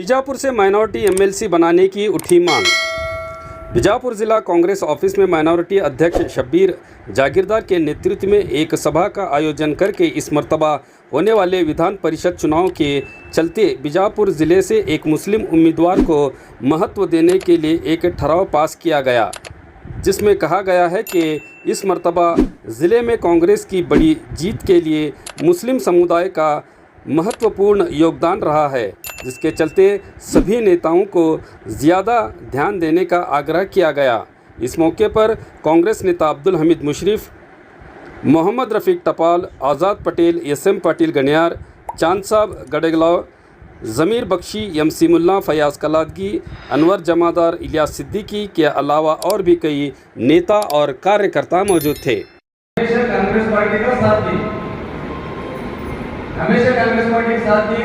बीजापुर से minority MLC बनाने की उठी मांग। बीजापुर जिला कांग्रेस ऑफिस में माइनॉरिटी अध्यक्ष शब्बीर जागीरदार के नेतृत्व में एक सभा का आयोजन करके इस मर्तबा होने वाले विधान परिषद चुनाव के चलते बीजापुर जिले से एक मुस्लिम उम्मीदवार को महत्व देने के लिए एक ठराव पास किया गया, जिसमें कहा गया है कि इस मर्तबा ज़िले में कांग्रेस की बड़ी जीत के लिए मुस्लिम समुदाय का महत्वपूर्ण योगदान रहा है, जिसके चलते सभी नेताओं को ज़्यादा ध्यान देने का आग्रह किया गया। इस मौके पर कांग्रेस नेता अब्दुल हमीद मुशरिफ, मोहम्मद रफ़ीक टपाल, आज़ाद पटेल, SM पाटिल गनियार, चांद साहब गडेगलाव, ज़मीर बख्शी, MC मुल्ला, फयाज़ कलादगी, अनवर जमादार, इलियास सिद्दीकी के अलावा और भी कई नेता और कार्यकर्ता मौजूद थे। हमेशा कांग्रेस पार्टी का साथ दी, हमेशा कांग्रेस पार्टी के साथ दी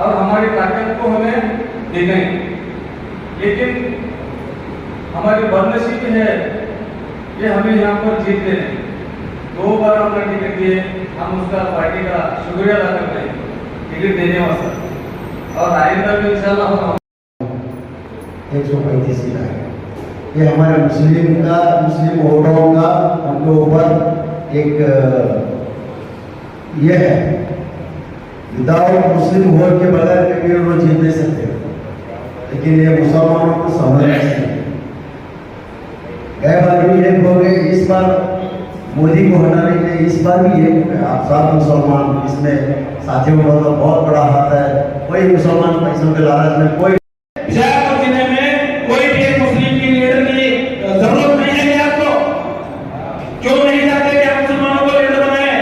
और हमारी ताकत को हमें दे गई। लेकिन हमारी बदनसीबी है कि हमें यहाँ पर जीत लेने 2 बार हमने टिकट दिए, हम उसका पार्टी का शुक्रिया अदा करते हैं टिकट देने वास्ते, और आइंदा भी इंशाल्लाह हम 135 सीट है। ये हमारे मुस्लिम वोटरों का उनके ऊपर एक ये है, विदाउट मुस्लिम वोट के बगैर कभी वो जीत नहीं सकते, लेकिन ये मुसलमानों को समझना चाहिए। गए बार भी एक हो गए, इस बार मोदी को हटाने के लिए इस बार भी एक आप सब मुसलमान इसमें साथियों का बहुत बड़ा हाथ है। कोई मुसलमान पैसों के लालच में कोई बीजापुर जिले में कोई भी मुस्लिम की लीडर की जरूरत नहीं है। आपको क्यों नहीं चाहते कि आप मुसलमानों को लीडर बनाए?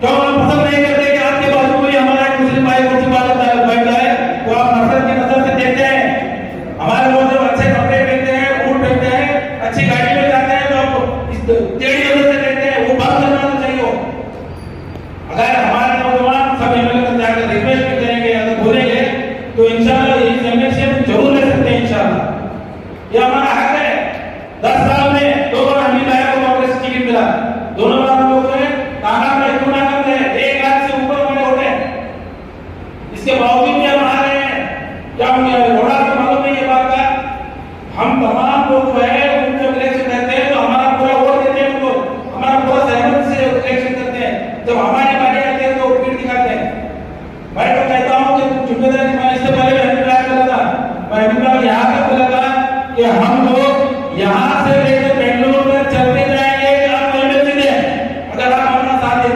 क्यों आप पसंद नहीं करते कि आपके बाजू में हमारा एक मुस्लिम भाई कुर्सी वाला बैठ जाए? तो आप नफरत की नजर से देखते हैं। हमारे लोग जब अच्छे कपड़े पहनते हैं, ऊँट पहनते हैं, अच्छी गाड़ी में जाते हैं, तो आप इस टेढ़ी नजर से देखते हैं। वो बात करना चाहिए। अगर हमारे नौजवान सब एमएलए को जाकर रिक्वेस्ट करेंगे, अगर बोलेंगे तो इंशाल्लाह इस एमएलसी हम जरूर ले सकते हैं। इंशाल्लाह ये हमारा हक है। 10 साल में 2 बार हमीद आया को कांग्रेस टिकट मिला, दोनों बार हम लोग ने कांग्रेस में चुना करते हैं, 1 लाख से ऊपर हमारे वोट हैं। इसके बावजूद भी हम आ रहे हैं। क्या घोड़ा को मालूम नहीं ये बात का? हम तमाम लोग जो है उनको इलेक्शन देते हैं तो हमारा पूरा वोट देते हैं, उनको हमारा पूरा सहमत से इलेक्शन करते हैं। जब हमारी बारी आती है तो टिकट दिखाते हैं। मैं तो कहता हूं कि जिम्मेदारी मैं इससे पहले अभिप्राय बोला था, मैं अभिप्राय यहाँ तक बोला था कि हम लोग यहाँ से लेकर बेंगलुरु तक चलते जाएंगे। आप एमएलसी दे, अगर आप अपना साथ दे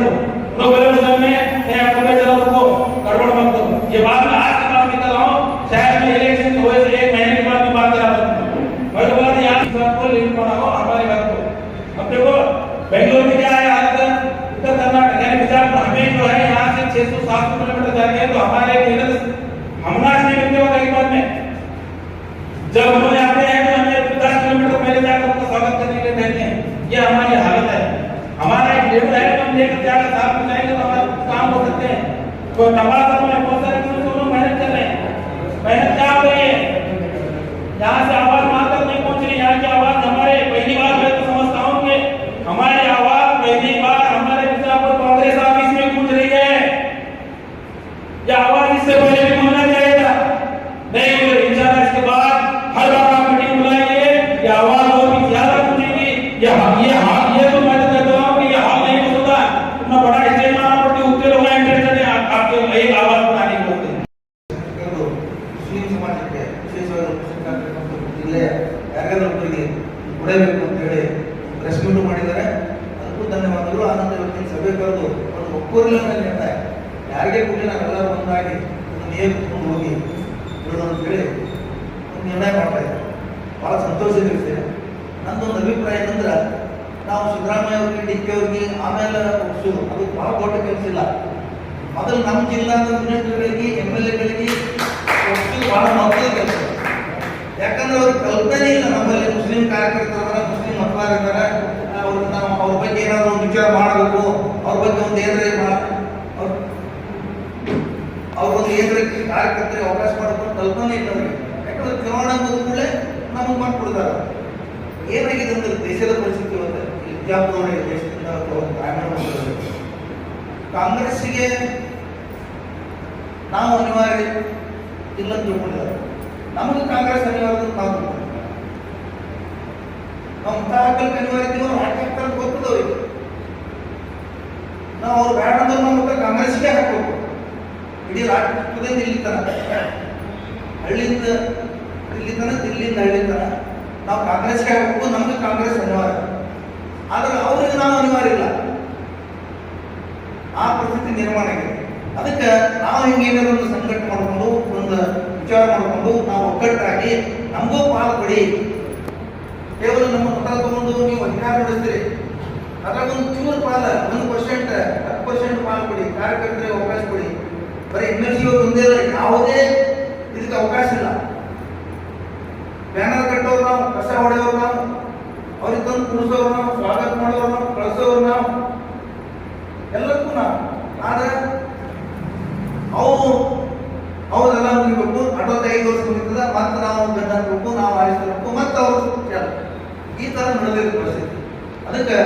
तो बोले में आपको जरा उसको गड़बड़ मत दो। ये बात मैं आज की बात निकल रहा हूँ, शायद मैं इलेक्शन हुए से 1 महीने के बाद भी बात कर रहा था। मैं तो बोला यहाँ सबको लिंक बनाओ हमारे बात को। अब देखो बेंगलुरु में क्या है हालत, उत्तर कर्नाटक यानी बीजापुर हमें जो है यहाँ से 600-700 किलोमीटर जाते हैं, तो हमारे हमला नहीं मिलते हो कई बार में। जब हम लोग आते हैं तो हमें 50 किलोमीटर पहले जाकर उनका स्वागत करने के लिए कहते हैं। ये हमारी हालत है। हमारा एक लीडर है, हम लेकर जाकर साथ में जाएंगे तो हमारे काम हो सकते हैं। तो टमाटर में बहुत सारे लोग मेहनत कर रहे हैं। मेहनत क्या हो रही है? यहाँ से आवाज मारकर नहीं पहुंच रही। यहाँ की आवाज हमारे पहली बार मैं तो समझता हूँ कि हमारी आवाज पहली बार हमारे बीजापुर कांग्रेस ऑफिस में गूंज रही है। यह आवाज इससे पहले भी गूंजना चाहिए था, नहीं हुई। इंशाल्लाह इसके बाद हर बार आप मीटिंग बुलाएंगे, यह आवाज और भी ज्यादा गूंजेगी। ये तो मैं तो कहता हूँ कि ये हाल नहीं हो सकता। इतना बड़ा स्टेज में आप उतने लोग इंटरेस्टेड है आपके एक आवाज बनाने के लिए। ಮುಸ್ಲಿಂ ಸಮಾಜಕ್ಕೆ ವಿಶೇಷವಾಗಿ ಜಿಲ್ಲೆ ಯಾರಿಗಾದ್ರೂ ಒಬ್ಬರಿಗೆ ಕೊಡಬೇಕು ಅಂತ ಹೇಳಿ ಪ್ರೆಸ್ ಮೀಟ್ ಮಾಡಿದ್ದಾರೆ, ಅದಕ್ಕೂ ಧನ್ಯವಾದಗಳು. ಆನಂದ ಇವತ್ತಿನ ಸಭೆ ಕರೆದು ಒಂದು ಒಕ್ಕೂರಿನ ನಿರ್ಣಯ ಯಾರಿಗೆ ಕೂಡ ನಾವೆಲ್ಲರೂ ಒಂದಾಗಿ ನೇರು ಕುತ್ಕೊಂಡು ಹೋಗಿ ಬಿಡೋಣ ಅಂತ ಹೇಳಿ ಒಂದು ನಿರ್ಣಯ ಮಾಡ್ತಾ ಇದ್ದಾರೆ. ಭಾಳ ಸಂತೋಷದಿರ್ತೇನೆ. ನಂದೊಂದು ಅಭಿಪ್ರಾಯ ಏನಂದ್ರೆ, ನಾವು ಸಿದ್ದರಾಮಯ್ಯ ಅವ್ರಿಗೆ, DK ಅವ್ರಿಗೆ ಆಮೇಲೆ ಒಪ್ಸೋದು ಅದು ಭಾಳ ದೊಡ್ಡ ಕೆಲಸ ಇಲ್ಲ. ಮೊದಲು ನಮ್ಮ ಜಿಲ್ಲಾದ ಮಿನಿಸ್ಟರ್ಗಳಿಗೆ, MLAಗಳಿಗೆ ಒಪ್ಸೋದು ಭಾಳ ಮಹತ್ವದ ಕೆಲಸ. ಯಾಕಂದ್ರೆ ಅವ್ರಿಗೆ ಕಲ್ಪನೆ ಇಲ್ಲ ನಮ್ಮಲ್ಲಿ ಮುಸ್ಲಿಂ ಕಾರ್ಯಕರ್ತರಾರ, ಮುಸ್ಲಿಂ ಮತದಾರರಿದ್ದಾರೆ, ಅವ್ರಿಗೆ ನಾವು ಅವ್ರ ಬಗ್ಗೆ ಏನಾದರೂ ಒಂದು ವಿಚಾರ ಮಾಡಬೇಕು, ಅವ್ರ ಬಗ್ಗೆ ಒಂದು ಏನಾರ ಅವ್ರೊಂದು ಏನಾರ ಕಾರ್ಯಕರ್ತರಿಗೆ ಅವಕಾಶ ಮಾಡಬೇಕು ಕಲ್ಪನೆ ಇಲ್ಲ ಅವ್ರಿಗೆ. ಯಾಕಂದ್ರೆ ಚುನಾವಣೆ ಮುಗಿದ ಕೂಡಲೇ ನಮಗೆ ಮಾಡ್ಕೊಡ್ತಾರೆ. ಏನಾಗಿದೆ ಅಂದ್ರೆ ದೇಶದ ಪರಿಸ್ಥಿತಿ ಇವತ್ತು ಬಿಜಾಪುರ ದೇಶದಿಂದ ಗ್ರಾಮೀಣ ಕಾಂಗ್ರೆಸ್ಸಿಗೆ ನಾವು ಅನಿವಾರ್ಯ ಇಲ್ಲ ಅಂತ ತಿಳ್ಕೊಂಡಿದ್ದಾರೆ. ನಮಗೆ ಕಾಂಗ್ರೆಸ್ ಅನಿವಾರ್ಯ ಅಂತ ನಾವು ತಿಳ್ಕೊಂಡಿದ್ದೀವಿ. ನಾವು ಮತ ಹಾಕಲಿಕ್ಕೆ ಅನಿವಾರ್ಯ ಇದ್ದೀವಿ, ಅವ್ರು ಹಾಕ್ತಾರೆ ಅಂತ ಗೊತ್ತದ ಅವ್ರಿಗೆ. ನಾವು ಅವ್ರು ಬೇಡ ಅಂದ್ರೆ ನಾವು ಮತ ಕಾಂಗ್ರೆಸ್ಗೆ ಹಾಕಬೇಕು. ಇಡೀ ರಾಷ್ಟ್ರದಿಂದ ಇಲ್ಲಿ ತನಕ, ಹಳ್ಳಿಯಿಂದ ಇಲ್ಲಿ ತನಕ, ದಿಲ್ಲಿಯಿಂದ ಹಳ್ಳಿ ತನಕ ನಾವು ಕಾಂಗ್ರೆಸ್ಗೆ ಹಾಕಬೇಕು. ನಮಗೆ ಕಾಂಗ್ರೆಸ್ ಅನಿವಾರ್ಯ, ಆದರೆ ಅವ್ರಿಗೆ ನಾವು ಅನಿವಾರ್ಯ ಇಲ್ಲ. ಆ ಪರಿಸ್ಥಿತಿ ನಿರ್ಮಾಣ ಆಗಿದೆ. ಅದಕ್ಕೆ ನಾವು ಹಿಂಗೇನಾದ್ರು ಒಂದು ಸಂಕಟ ಮಾಡಿಕೊಂಡು, ಒಂದು ವಿಚಾರ ಮಾಡಿಕೊಂಡು ನಾವು ಒಗ್ಗಟ್ಟಾಗಿ ನಮಗೂ ಪಾಲು ಕೊಡಿ. ಕೇವಲ ನಮ್ಮ ಮತ ತಗೊಂಡು ನೀವು ಅಧಿಕಾರ ನಡೆಸ್ತೀರಿ, ಅದ್ರಾಗ ಒಂದು ಚೂರು ಪಾಲ 1%, 10% ಪಾಲು ಕೊಡಿ. ಕಾರ್ಯಕರ್ತರಿಗೆ ಅವಕಾಶ ಕೊಡಿ. ಬರೀ MLC ಒಂದೇ ಯಾವುದೇ ಇದಕ್ಕೆ ಅವಕಾಶ ಇಲ್ಲ. ಬ್ಯಾನರ್ ಕಟ್ಟೋರು ನಾವು, ಕಸ ಹೊಡೆಯೋರು ನಾವು, ಅವ್ರಿಗೆ ತಂದು ಕುಡಿಸೋರು ನಾವು, ಸ್ವಾಗತ ಮಾಡೋರು ನಾವು, ಕಳಿಸೋರು ನಾವು, ಎಲ್ಲಕ್ಕೂ ನಾವು. ಆದ್ರೆ ಅವರೆಲ್ಲ ಮುಗಿಬೇಕು. 65 ವರ್ಷ ಮುಗಿತದ, ಮತ್ತೆ ನಾವು ಗಂಡ ಹಾಕಬೇಕು, ನಾವು ಆರಿಸಬೇಕು, ಮತ್ತೆ ಅವರು ಈ ತರ ನಡೆದಿರೋ ಪರಿಸ್ಥಿತಿ. ಅದಕ್ಕೆ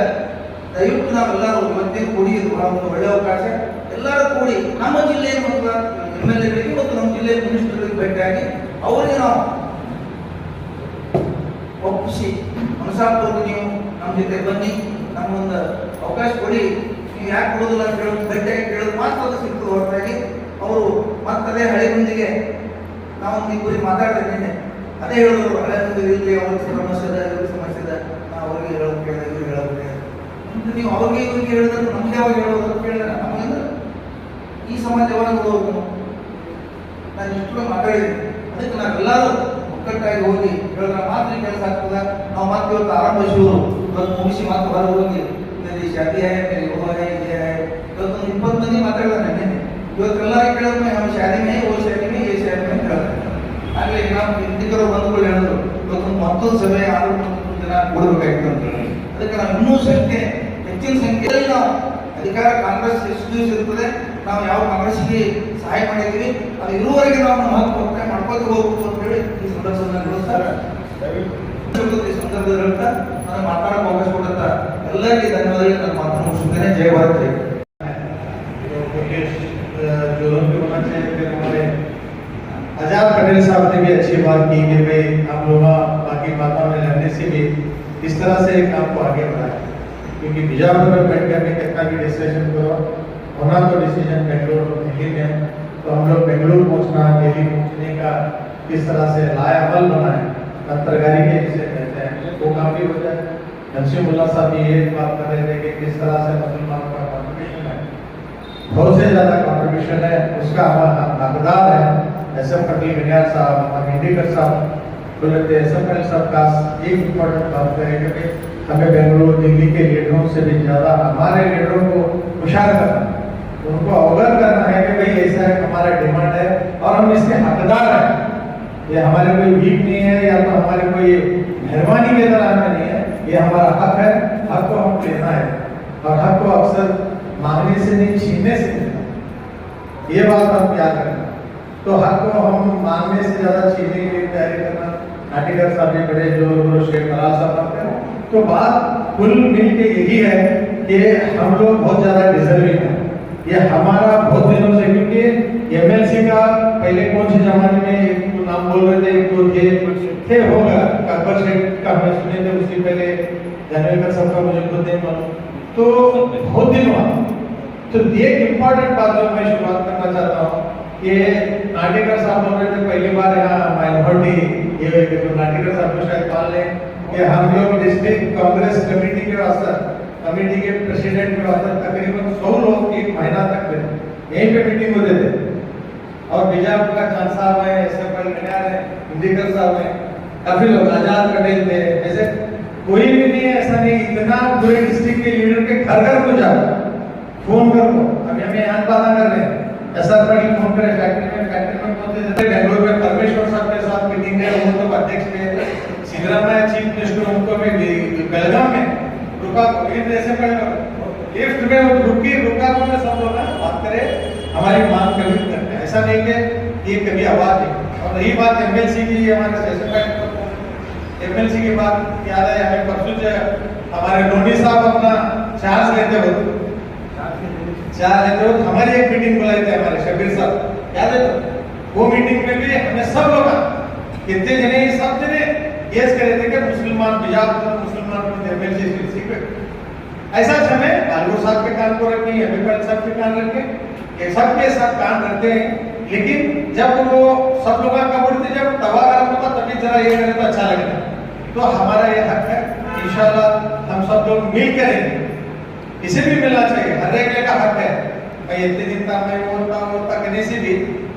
ದಯವಿಟ್ಟು ನಾವೆಲ್ಲರೂ ಮಧ್ಯೆ ಕೂಡಿ, ಇದು ಬಹಳ ಒಂದು ಒಳ್ಳೆಯ ಅವಕಾಶ. ಎಲ್ಲರೂ ಕೂಡಿ ನಮ್ಮ ಜಿಲ್ಲೆಯ ಮತ್ತು MLAಗಳಿಗೆ ಮತ್ತು ನಮ್ಮ ಜಿಲ್ಲೆಯ ಮಿನಿಸ್ಟರ್ಗಳಿಗೆ ಭೇಟಿಯಾಗಿ ಅವರಿಗೆ ನಾವು ಒಪ್ಪಿಸಿ, ಮನಸಾಪೂರ್ವಕ ನೀವು ನಮ್ಮ ಜೊತೆ ಬನ್ನಿ, ನಮಗೊಂದು ಅವಕಾಶ ಕೊಡಿ, ನೀವು ಯಾಕೆ ಕೊಡೋದಿಲ್ಲ ಅಂತ ಹೇಳೋದು, ಭೇಟಿಯಾಗಿ ಕೇಳೋದು ಮಾತ್ರ ಅದು ಸಿಗ್ತದೆ. ಹೊರತಾಗಿ ಅವರು ಮತ್ತದೇ ಹಳೆ ಮಂದಿಗೆ ನಾವೊಂದು ಇಬ್ಬರಿಗೆ ಮಾತಾಡಿದೆ ನಿನ್ನೆ, ಅದೇ ಹೇಳಿದ್ರು, ಹಳೆ ಮಂದಿಗೆ ಇಲ್ಲಿ ಅವ್ರಿಗೆ ಸಮಸ್ಯೆ ಇದೆ, ಇವ್ರಿಗೆ ಸಮಸ್ಯೆ ಇದೆ, ನಾವು ಅವ್ರಿಗೆ ಹೇಳೋದು ಕೇಳಿದೆ, ಇವ್ರಿಗೆ ಹೇಳೋದು ಕೇಳಿದೆ. ನೀವು ಅವ್ರಿಗೆ ಇವ್ರಿಗೆ ಹೇಳಿದ್ರೆ ನಮ್ಗೆ ಯಾವಾಗ ಹೇಳೋದು ಅಂತ ಕೇಳಿದ್ರೆ ನಮಗಂದ್ರೆ ಈ ಸಮಾಜ ಯಾವಾಗ ನೋಡೋದು? ನಾನು ಇಷ್ಟು ಮಾತಾಡಿದ್ದೀನಿ. ಅದಕ್ಕೆ ನಾವೆಲ್ಲರೂ ಒಗ್ಗಟ್ಟಾಗಿ ಹೋಗಿ ಹೇಳಿದ್ರೆ ಮಾತ್ರ ಕೆಲಸ ಆಗ್ತದೆ. ನಾವು ಮತ್ತೆ ಇವತ್ತು ಆರಂಭಿಸಿದ್ರು, ಇವತ್ತು ಮುಗಿಸಿ ಮತ್ತೆ ಹೊರ ಹೋಗಿ मेरी शादी है, मेरी वो है, ये है, ಇವತ್ತು 20 ಮಂದಿ ಮಾತಾಡಿದಾರೆ ನಿನ್ನೆ. ಇವತ್ತೆಲ್ಲರೂ ಕೇಳಿದ್ರೆ हम शादी में वो शादी में ये शादी में ಹೇಳ್ತಾರೆ. ಆಗಲೇ ನಾವು ಹಿಂದಿಕರು ಬಂಧುಗಳು ಹೇಳಿದ್ರು, ಇವತ್ತು ಮತ್ತೊಂದು ಸಭೆ 6 ಜನ ಕೊಡಬೇಕಾಗಿತ್ತು ಅಂತ. ಅದಕ್ಕೆ ನಾವು ಇನ್ನೂ ಹೆಚ್ಚಿನ ಸಂಖ್ಯೆಯಲ್ಲಿ ನಾವು ಅಧಿಕಾರ ಕಾಂಗ್ರೆಸ್ ಎಷ್ಟು ದಿವಸ ಇರ್ತದೆ, ನಾವು ಯಾವ ಕಾಂಗ್ರೆಸ್ಗೆ ಸಹಾಯ ಮಾಡಿದ್ದೀವಿ, ಅದು ಇರುವವರೆಗೆ ನಾವು ನಮ್ಮ ಹಕ್ಕು ಒತ್ತಾಯ ಮಾಡ್ಕೋತ ಹೋಗ್ಬೇಕು ಅಂತ ಹೇಳಿ ಈ ಸಂದರ್ಭದಲ್ಲಿ ಈ ಸಂದರ್ಭದಲ್ಲಿ ಹೇಳ್ತಾ ನಾನು ಮಾತಾಡೋಕೆ ಅವಕಾಶ ಕೊಟ್ಟಂತ ಎಲ್ಲರಿಗೂ ಧನ್ಯವಾದಗಳು. ನನ್ನ ಮಾತನ್ನು ಮುಗಿಸುತ್ತೇನೆ. ಜಯ ಭಾರತ್. आजाद पटेल साहब ने भी अच्छी बात की कि भाई हम लोग बाकी बातों में लड़ने से भी इस तरह से काम को आगे बढ़ाए, क्योंकि बीजापुर में बैठ कर कितना भी डिस्कशन करो, होना तो डिसीजन बेंगलुरु दिल्ली में, तो हम लोग बेंगलुरु पहुंचना, दिल्ली पहुंचने का किस तरह से लाएअमल बनाए, अंतरगारी के जिसे कहते हैं, वो काफी हो जाए। नसीमुल्लाह साहब ये बात कर रहे थे कि किस तरह से मुसलमानों का कॉन्ट्रीब्यूशन है, बहुत से ज्यादा कॉन्ट्रीब्यूशन है, उसका हमारा हकदार है SM पटेल गनियार साहब, हिंदीकर साहब, बोलते SM पटेल साहब का एक इम्पोर्टेंट बात करेंगे कि हमें बेंगलुरु दिल्ली के लीडरों से भी ज्यादा हमारे लीडरों को होशियार करना, उनको अवगत करना है कि भाई ऐसा है, हमारा डिमांड है और हम इसके हकदार हैं। ये हमारे कोई वीक नहीं है या तो हमारे कोई मेहरबानी के तरह में नहीं है, ये हमारा हक है, हक को हम लेना है और हक को अक्सर मांगने से नहीं छीनने से मिलता, ये बात हम याद रखना। तो हक को हम मांगने से ज्यादा छीनने की तैयारी करना, नाटिकर साहब ने बड़े जो शेख मलाल साहब हैं, तो बात कुल मिल के यही है कि हम लोग बहुत ज्यादा डिजर्विंग है। ये हमारा बहुत दिनों से, क्योंकि MLC का पहले कौन से जमाने में एक तो नाम बोल रहे थे, एक तो थे होगा काकड़ शेख का हमें सुने थे, उससे पहले जानवेकर साहब का मुझे खुद नहीं मालूम, तो बहुत दिन हुआ। तो एक इम्पोर्टेंट बात जो मैं शुरुआत करना चाहता हूँ कि नाटेकर साहब बोल रहे थे पहली बार यहाँ माइनॉरिटी, ये तो नाटेकर साहब को शायद मान लें कि हम लोग डिस्ट्रिक्ट कांग्रेस कमेटी के वास्ते, कमेटी के प्रेसिडेंट के वास्ते तकरीबन 100 लोग 1 महीना तक यहीं पे मीटिंग होते थे। और बीजापुर का खान साहब है, SM पटेल गनियार है, हिंदीकर साहब है, काफी लोग, आजाद पटेल थे, ऐसे कोई भी नहीं है, ऐसा नहीं। इतना पूरे डिस्ट्रिक्ट के लीडर के घर घर को जाओ, फोन करो, अभी हमें यहाँ बात कर रहे हैं, SR पटेल फोन करे, फैक्ट्री में पहुंचे थे, बेंगलुरु में परमेश्वर साहब के साथ मीटिंग है, वो तो अध्यक्ष थे, सिद्धरामैया चीफ मिनिस्टर, उनको भी बेलगाम में रुका, ऐसे लिफ्ट में रुका तो सब लोग बात करे, हमारी मांग कभी करते हैं, ऐसा नहीं कि ये कभी आवाज है। और रही बात MLC की, हमारे MLC की बात याद है हमें, परसों जो हमारे नोनी साहब अपना चार्ज लेते हो, हमारी एक मीटिंग बुलाए थे हमारे शबीर साहब, याद है? तो वो मीटिंग में भी हमने सब लोग कितने जने सब जने गेस करे थे कि मुसलमान बिजापुर मुसलमान एमएलसी सीक्रेट ऐसा हमें बालगोर साहब के कान को रखें एमएलसी साहब के कान रखें ये सबके साथ काम करते हैं। लेकिन जब वो सब लोग का बोलते जब तवा गरम होता तभी जरा ये करें तो अच्छा लगता। तो हमारा ये हक है, इंशाल्लाह हम सब लोग मिल करेंगे, इसे भी मिलना चाहिए, हर एक का हक है। भाई इतने दिन तक मैं वो करने से भी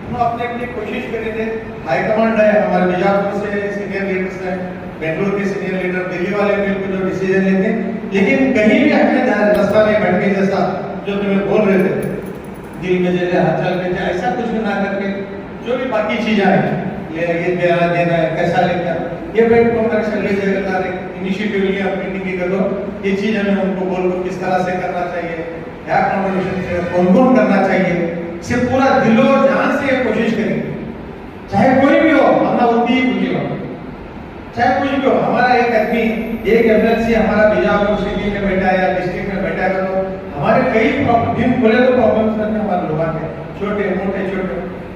हम अपने अपनी कोशिश करेंगे। हाईकमांड है हमारे बीजापुर से सीनियर लीडर्स हैं, बेंगलुरु के सीनियर लीडर, दिल्ली वाले मिलकर जो डिसीजन लेते हैं, लेकिन कहीं भी हमें रास्ता नहीं बैठने जैसा जो तुम्हें बोल रहे थे दिल में जले हाथ चल के ऐसा कुछ भी ना करके जो भी बाकी चीजें हैं ये देना देना है कैसा लेकर ये बैठ कॉन्ट्रैक्शन ले जाएगा इनिशिएटिव लिया मीटिंग की करो ये चीज हमें उनको बोल को किस तरह से करना चाहिए क्या कॉम्बिनेशन कौन कौन करना चाहिए इसे पूरा दिलो जान से कोशिश करेंगे। चाहे कोई भी हो हमारा उतनी ही हो चाहे कुछ भी हो, हमारा एक आदमी एक एमएलसी हमारा बीजापुर सिटी में बैठा है या डिस्ट्रिक्ट में बैठा है तो हमारे कई दिन बोले तो प्रॉब्लम्स करते हमारे लोगों के छोटे मोटे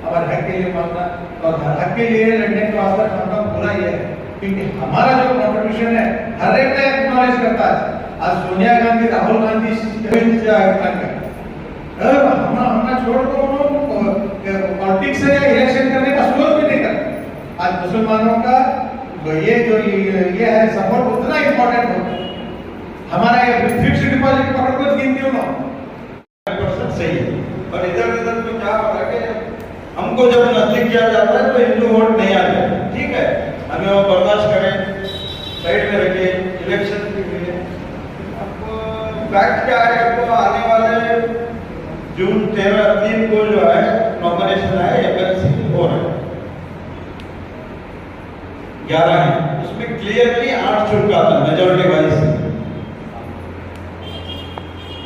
हमारे हक के लिए मांगना और हक के लिए लड़ने के वास्ते हमारा बुरा ही है क्योंकि हमारा जो कॉन्ट्रीब्यूशन है हर एक का एक्नॉलेज करता है। आज सोनिया गांधी राहुल गांधी हमने छोड़ को पॉलिटिक्स से इलेक्शन करने का सोच भी नहीं करता। आज मुसलमानों का ये जो ये है सपोर्ट उतना इम्पोर्टेंट होता है। हमारा ये फिक्स्ड डिपॉजिट पकड़ को गिनती हो 100% सही है और इधर उधर तो क्या होता है कि हमको जब नजदीक किया जाता है तो हिंदू वोट नहीं आते, ठीक है, हमें वो बर्दाश्त करें, साइड में रखें इलेक्शन के लिए। आपको फैक्ट क्या है, आपको आने वाले जून 13 को जो है नॉमिनेशन है एमएलसी हो रहा है 11 है, उसमें क्लियरली 8 चुनका था मेजॉरिटी वाइज से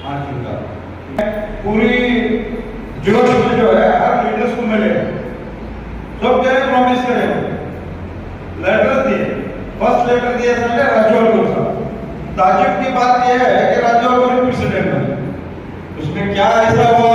8 चुनका पूरी जोश में जो है हर लीडर्स को मिले सब जगह प्रॉमिस करे लेटर दिए। फर्स्ट लेटर दिया था राज्यपाल को। ताजुब की बात यह है कि राज्यपाल को प्रेसिडेंट बने, उसमें क्या ऐसा हुआ